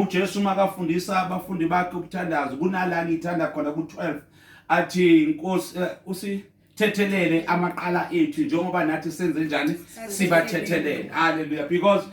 uJesu makafundisa abafundi bakhe ukuthandaza kunala ngithanda khona ku12 athi inkosi usithethelele amaqala ethu njengoba nathi senze njani sibathethelele. Hallelujah. Because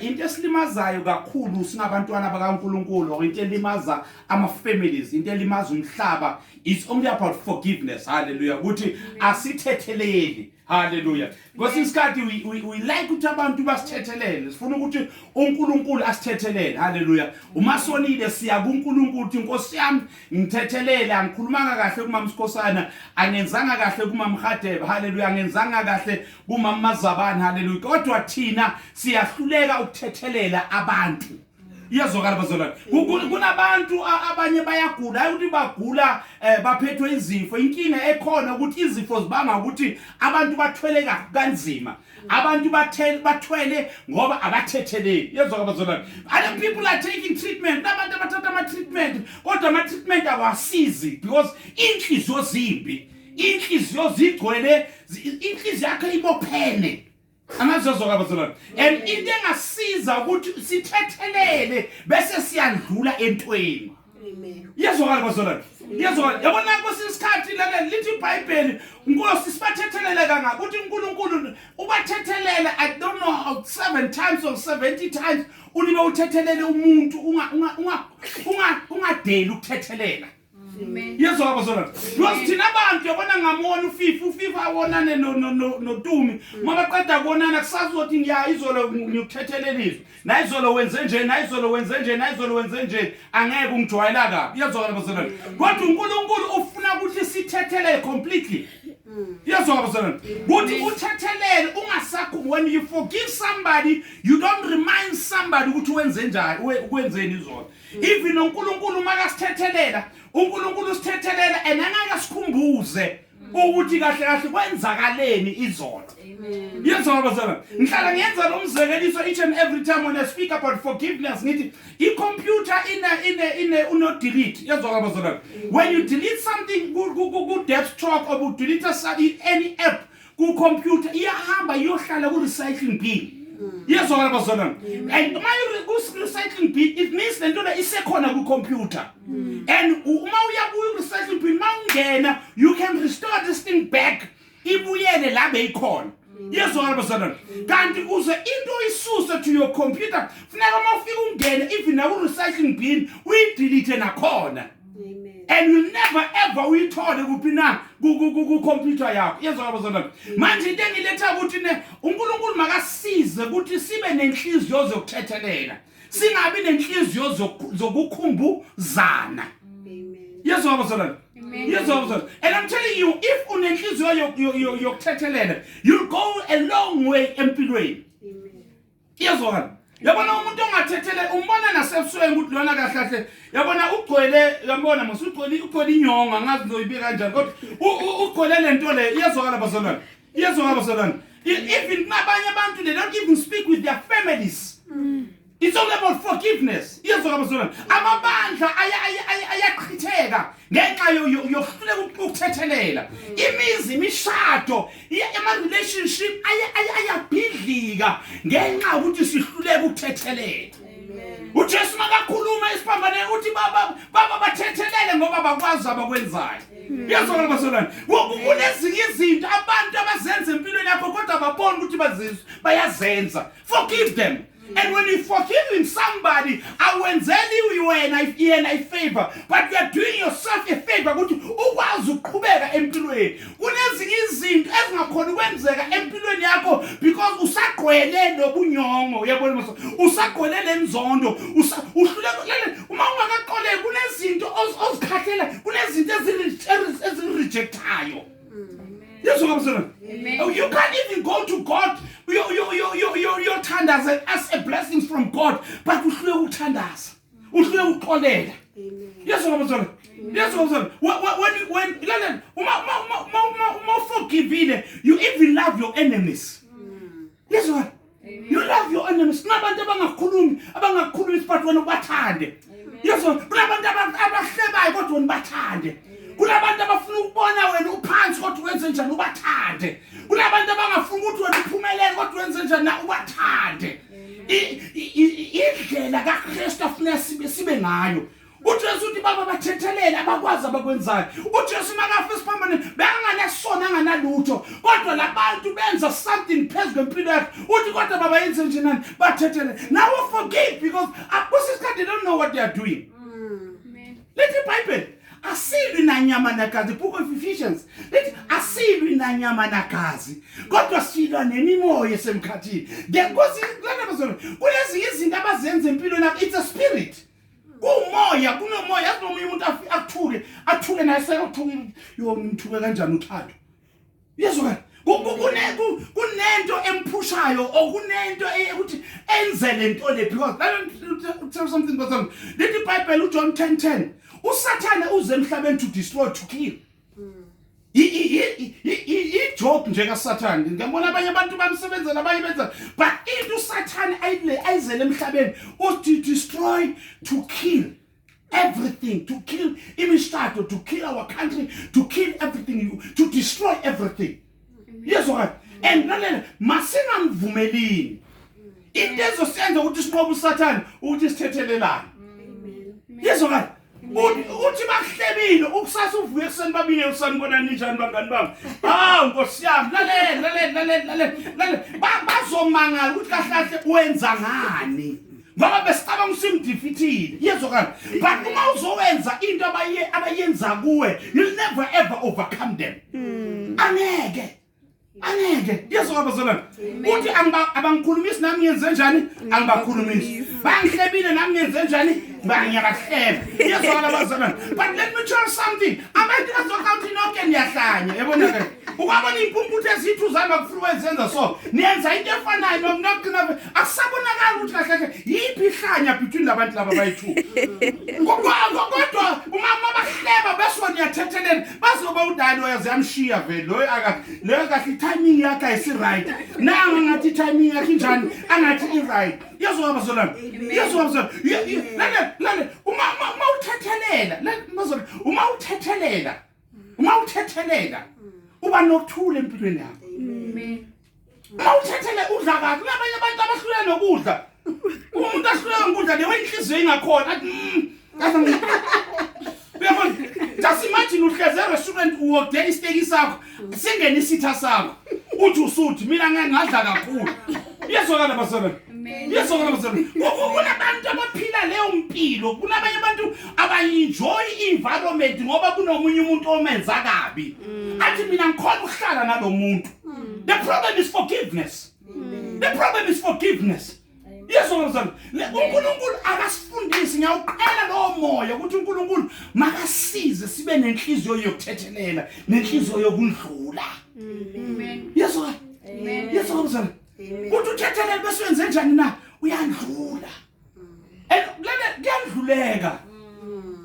into esilimazayo kakhulu singabantwana bakaNkulunkulu or into elimaza ama families, into elimaza umhlaba, it's only about forgiveness. Hallelujah. Ukuthi asithethelele. Hallelujah. Because isikhathi we like ukuthi abantu basithethelele. Sifuna ukuthi uNkulunkulu asithethelele. Hallelujah. Uma sonile siya kuNkulunkulu ukuthi inkosi yami ngithethelele, angikhulumanga kahle kuMama Sikhosana, angenzanga kahle kuMama Mhadebe. Hallelujah. Angenzanga kahle kuMama Mazabane. Hallelujah. Kodwa thina siyahluleka ukuthethelela abantu. Iyazwakala bazalwane. Kunabantu abanye bayagula, hayi ukuthi bagula baphethwe izifo. Inkinga ekhona ukuthi izifo zibanga ukuthi abantu bathwele kanzima. Abantu bathwele ngoba abathetheleli. Iyazwakala bazalwane. Other people are taking treatment. Nabantu abathatha ama treatment, kodwa ama treatment awasizi because inhliziyo zimbi. Inhliziyo zigcwele, inhliziyo yakhe ibophene. Amazozwakala bazalwane. And into engasiza ukuthi sithethelele bese siyadlula entweni. Amen. Yezwakala bazalwane. Yezwakala. Yabona kwesisikhathi la lithi iBhayibheli Nkosi sibathethelele kangaka ukuthi uNkulunkulu ubathethelela I don't know how 7 times or 70 times unibe uthethelele umuntu ungadeli ukuthethelela. Amen. Yezwakala bazalwane. Because thina abantu yabona ngamona uFifa awonane noTumi mabaqeda kubonana kusazothi ngiya izolo ngiyukuthethelelizwe na izolo wenze nje na izolo wenze nje na izolo wenze nje angeke ungijwayela kabi. Yezwakala bazalwane. Kodwa uNkulunkulu ufuna ukuthi sithethelele completely. Yezwakala bazalwane. Ukuthi uthethelele ungasakho when you forgive somebody you don't remind somebody ukuthi wenze njani ukwenzeni izolo. Even uNkulunkulu makasithethelela uNkulunkulu usithethelela enangaka sikhumbuze ukuthi kahle kahle kwenzakaleni izolo. Amen. Yezwakala bazalwane. Ngihlala ngiyenza lo mzekeliso each and every time when I speak about forgiveness ngithi icomputer uno delete. Yezwakala bazalwane. When you delete something ku desktop or you delete any app ku computer iyahamba iyohlala ku recycling bin. Yezwakala bazalwane. And my recycling bin it means lento le isekhona ku computer. And uma uya ku recycling bin mawungena you can restore this thing back ibuyele la beyikhona. Yezwakala bazalwane. Kanti uze into isuse to your computer funeka mawufika ungene even na ku recycling bin uyi delete nakhona. Amen. And you never ever uyithole kuphi na ku computer yakho. Yezwakala bazalwane. Manje into engiletha ukuthi ne uNkulunkulu makasize ukuthi sibe nenhliziyo zokuthethelela. Singabi nenhliziyo zokukhumbuzana. Amen. Yezwakala bazalwane. Yezwakala bazalwane. And I'm telling you if unenhliziyo yokuthethelela you'll go a long way empilweni. Amen. Yezwakala. Yabona umuntu ongathethele umbona nasebusweni ukuthi lona kahle kahle yabona ugcwele yabona ugcwele inyonga ngazi ngizoyibika kanjani kodwa ugcwele lento le. Yezwakala bazalwane. Yezwakala bazalwane. Even nabanye abantu they don't even speak with their families. It's all about forgiveness. Yezwakala bazalwane. Amabandla ayaqhitheka ngenxa yohluleka ukuthethelela. Imizi imishado ema relationship ayabhidlika ngenxa ukuthi sihluleka ukuthethelela. uJesu makakhuluma isiphambane uthi baba bathethelele ngoba bakwazi abakwenzayo. Yezwakala bazalwane. Kunezinye izinto abantu abazenza empilweni yakho kodwa babona ukuthi bayazenza. Forgive them. And when you forgive somebody, awenzeli wena a favor, but you are doing yourself a favor ukuthi ukwazi ukuqhubeka empilweni. Kunezinye izinto ezingakhona ukwenzeka empilweni yakho because usagqwele nobunyongo. Uyabona mase usagqwele lenzondo uhlulekile uma ungakaqoleki kunezinto ozikhahlela kunezinto ezirejectayo. Yezwakala bazalwane. You can't even go to God your thandaza as a blessing from God but uhluleka ukuthandaza uhluleka ukuxolela. Yezwakala bazalwane. Yezwakala bazalwane. When uma forgivile you even love your enemies. Yezwakala. You love your enemies. Kunabantu abangakhulumi isipathi wena ubathande. Yezwakala. Kunabantu abahlebayo kodwa wena ubathande. Kunabantu abafuna ukubona wena uphansi kodwa wenze njani ubathande. Kunabantu abangafuna ukuthi wena uphumelele kodwa wenze njani na ubathande. indlela kaKristu afuna sibe ngayo. UJesu uthi baba bathethelele abakwazi abakwenzayo. UJesu makafa isiphambano benganasona nganalutho kodwa labantu benza something phezulu empilo yakhe. Uthi kodwa baba yenze nje nani bathethelele. Now we forgive because they don't know what they are doing. Let the Bible asilwi na nyama na gazi, book of Ephesians. Let asilwi na nyama na gazi kodwa silwa nemimoya esemkhathini. Because kulezi izinto abazenza empilweni yakhe, it's a spirit. Kumoya kunomoya asinomunye umuntu athuke naye sekuthuke yomthuke kanjani uthando. Yezwa kunento emphushayo okunento ukuthi enzele into le because tell something about them. The Bible uJohn 10:10 uSathane uze emhlabeni to destroy, to kill. Job nje kaSathane ngiyabona abanye abantu bamsebenzela abanye benza but into uSathane ayizele emhlabeni to destroy, to kill everything, to kill imishado, to kill our country, to kill everything, to destroy everything. Yes, right. And lalela masingamvumelini into ezosenza ukuthi sinqobe uSathane ukuthi sithethelelane. Yes, right. Uthi bahlebile ukusasa uvuke ekseni babine usanibona ninjani bangani bami. Nkosi yami lalela bazomangala ukuthi kahle wenza ngani ngoba besicabanga usimdefeatile. Yezokala but uma uzowenza into abayenza kuwe you'll never ever overcome them. Angeke yezokala bazalwane uthi abangikhulumisi nami ngenze njani angibakhulumisi bangihlebile nami ngenze njani bangiyabahleba. Yezokala bazalwane but let me tell you something abantu bazokawuthi nonke niyahlanya yabona ke ukabona impumputhe ezithu zama kufruwe zenza so niyenza into efanayo nomnokina asabonakala ukuthi kahle yipi ihlanya between labantu laba bayi2 kodwa umama bahleba bese niyathethelela bazoba udali oyaziyamshiya vele lo kahle timing yakhe ayisi right nanga ngathi timing yakhe njani angathi i right. Yezokala bazalwane lale uma uthethelela uba nokuthula empilweni yakho. Uma uthethelela udla kahle labanye abantu abahluleka nokudla umuntu ahluleka ngokudla lewe inhliziyo ingakhona uyabona just imagine uhleze restaurant uwodela isiteki sakho singene isitha sakho uthi usuthi mina ngadla kakhulu. Yezokala bazalwane yezokala bazalwane kunabantu abaphila leyo mpilo kunabanye abantu abayenjoy environment ngoba kunomunye umuntu omenza kabi athi mina ngikhona ukuhlala nalomuntu. The problem is forgiveness. The problem is forgiveness. Yezokala bazalwane uNkulunkulu akasifundisi ngiyawuqela lo moya ukuthi uNkulunkulu makasize sibe nenhliziyo yokuthethelela nenhliziyo yokudlula. Yezokala yezokala bazalwane uthi uthethelela bese wenze njani na uyandlula kuyandluleka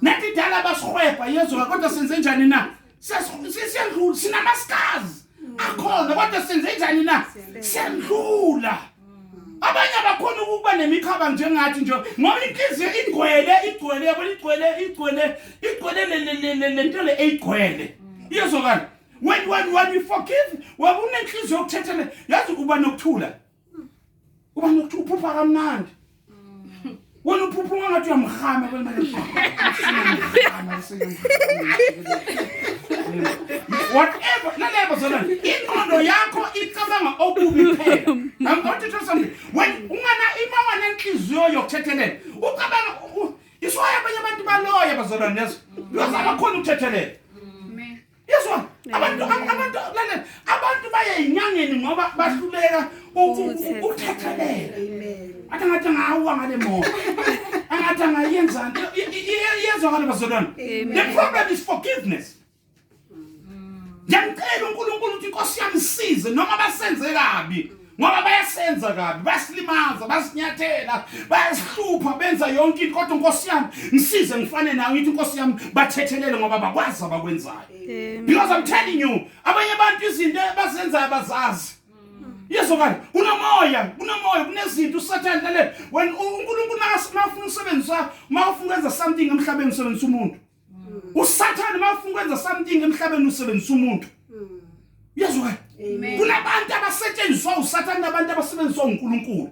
nathi dala basihweba yezokala kodwa senze njani na siyandlula sinamaskazi akhona kodwa senze njani na siyandlula. Abanye abakhona ukuba nemikhaba njengathi nje ngoba inhliziyo igcwele yabona igcwele lento le eyigcwele. Yezokala when you forgive wabona inhliziyo yokuthethela yazi uba nokuthula uphupha kamnandi. Wena uphupha ungathi uyamhama whatever nalebo zona ingqondo yakho icabanga okubi phela. I'm going to tell something when ungana nenhliziyo yokuthethelela ucabanga iswaya abanye abantu baloya bazona nezo bazama khona ukuthethelela. Yezwa abantu bayeyinyangeni ngoba bahluleka ukuthethelela. Athi ngawa ngale moya angathi ngayenza into yezwa bazalwane. The problem is forgiveness. Ngiyacela uNkulunkulu ukuthi Nkosi yami size noma basenze kabi ngoba bayasenza kabi basilimaza basinyathela bayasihlupha benza yonke into kodwa Nkosi yami ngisize ngifane nawe ngithi Nkosi yami bathethelele ngoba bakwazi abakwenzayo. Because I'm telling you abanye abantu izinto bazenza abazazi. Yezokala kunomoya kunezinto uSathane lalela when uNkulunkulu mafuna usebenzisa mafuna ukwenza something emhlabeni usebenzisa umuntu. uSathane mafuna ukwenza something emhlabeni usebenzisa umuntu. Yezwa kunabantu abasetshenziswa uSathane nabantu abasebenziswa uNkulunkulu.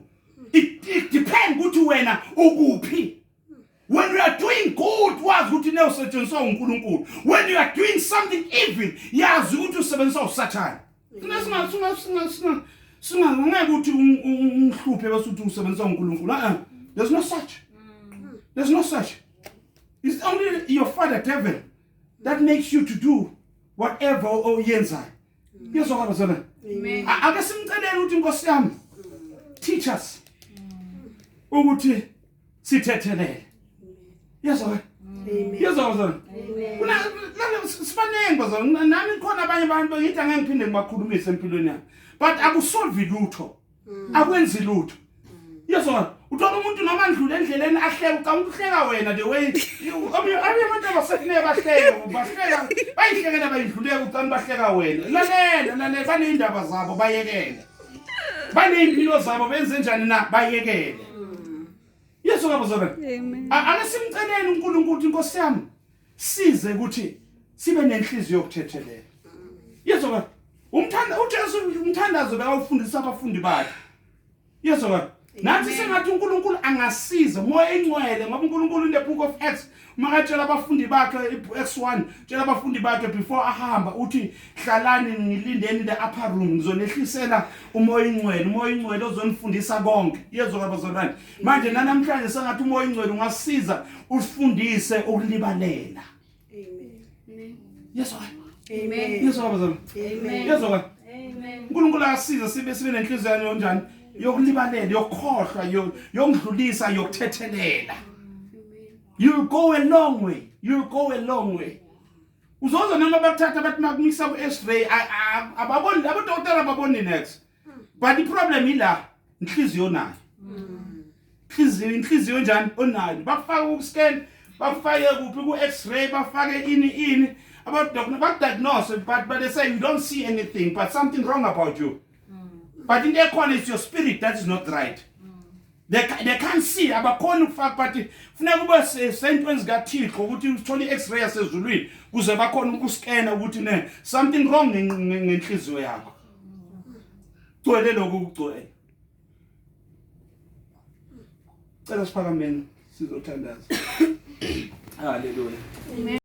it depends ukuthi wena ukuphi. When you are doing good, wazi ukuthi ne usetshenziswa uNkulunkulu. When you are doing something evil, yazi ukuthi usebenzisa uSathane. Singangeke ukuthi umhluphe bese uthi usebenzisa uNkulunkulu. There's no such. There's no such. It's only your father devil that makes you to do whatever oyenzayo. Yezwa kabazana. Amen. Ake simcelele ukuthi Nkosi yami teach us ukuthi sithethelele. Yezwa. Amen. Yezwa bazana. Amen. Kuna sifanele bazana nami khona abanye abantu ngithi angeke ngiphinde ngibakhulumise empilweni yami. But akusolve lutho. Akwenzi lutho. Yezwa. Uthola umuntu noma ndlule endleleni ahleka ucanga ukuhleka wena the way abantu abasekhine bahleka bayihlekela bayidluleka ucanga bahleka wena lalela banezindaba zabo bayekele baneimpilo zabo benze njani na bayekele. Yesu kabazana. Amen. Akasimceleni uNkulunkulu ukuthi Nkosi yami size ukuthi sibe nenhliziyo yokuthethelela. Yesu ka uJesu umthandazo bekawufundisa abafundi bakhe. Yesu ka nathi sengathi uNkulunkulu angasiza moya engcwele ngoba uNkulunkulu in the book of Acts makatshela abafundi bakhe Acts 1 tshela abafundi bakhe before ahamba uthi hlalani ngilindeni the upper room ngizonehlisela umoya engcwele ozonifundisa konke. Yezwa kabazalwane manje namhlanje sengathi umoya engcwele ungasiza usifundise ukulibalela. Amen. Yezwa. Amen. Yezwa kabazalwane. Amen. Yezwa. Amen. uNkulunkulu asiza sibe nenhliziyo enjani yokulibalela yokukhohlwa yokudlulisa yokuthethelela. You'll go a long way. You'll go a long way. Uzoza noma bakuthatha bathi makumisa ku-X-ray ababoni abodokotela ababoni next. But the problem ila inhliziyo nayo. Inhliziyo njani onayo. Bakufaka ukuscan, bakufake kuphi ku-X-ray, bafake ini abodokotela bakudiagnose but they say you don't see anything but something wrong about you. But in their corner it's your spirit that is not right. They can't see abakhona ukufaka but funeka kube sentweni zikaThixo ukuthi uthole i-X-ray yasezulwini kuze bakhona ukuscanna ukuthi ne something wrong ngenhliziyo yakho. Gcwele lokho ukugcwele. Cela siphakameni sizothandaza. Hallelujah. Amen.